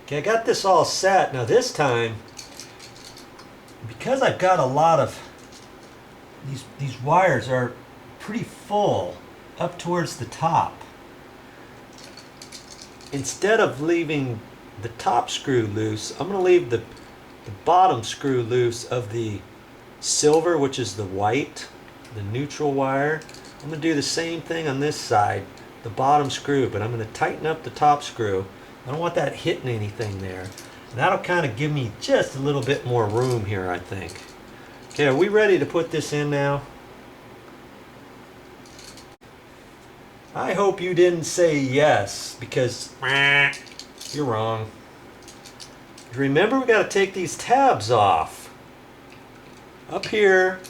Okay, I got this all set. Now this time, because I've got a lot of these wires are pretty full up towards the top. Instead of leaving the top screw loose, I'm going to leave the bottom screw loose of the silver, which is the white, the neutral wire. I'm going to do the same thing on this side, the bottom screw, but I'm going to tighten up the top screw. I don't want that hitting anything there. And that'll kind of give me just a little bit more room here, I think. Okay, are we ready to put this in now? I hope you didn't say yes, because you're wrong. Remember, we got to take these tabs off. Up here,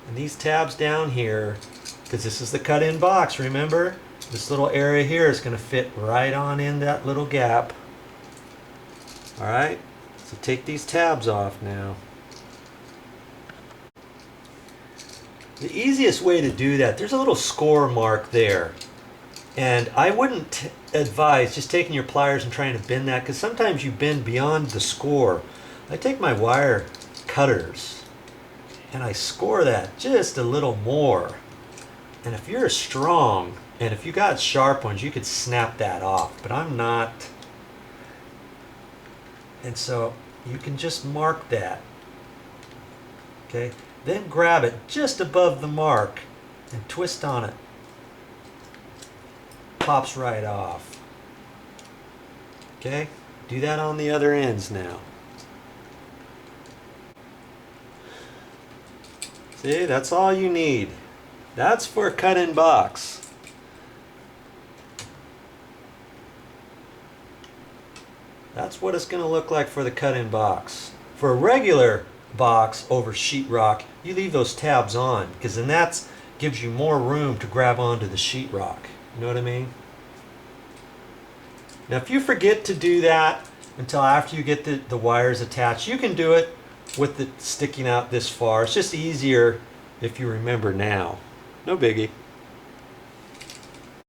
and these tabs down here, because this is the cut-in box, remember? This little area here is going to fit right on in that little gap. Alright, so take these tabs off now. The easiest way to do that, there's a little score mark there. And I wouldn't advise just taking your pliers and trying to bend that, because sometimes you bend beyond the score. I take my wire cutters and I score that just a little more. And if you're strong, and if you got sharp ones, you could snap that off, but I'm not. And so you can just mark that. Okay, then grab it just above the mark and twist on it. Pops right off. Okay, do that on the other ends now. See, that's all you need. That's for a cut-in box. That's what it's going to look like for the cut-in box. For a regular box over sheetrock, you leave those tabs on, because then that gives you more room to grab onto the sheetrock. You know what I mean? Now if you forget to do that until after you get the wires attached, you can do it with it sticking out this far. It's just easier if you remember now. No biggie.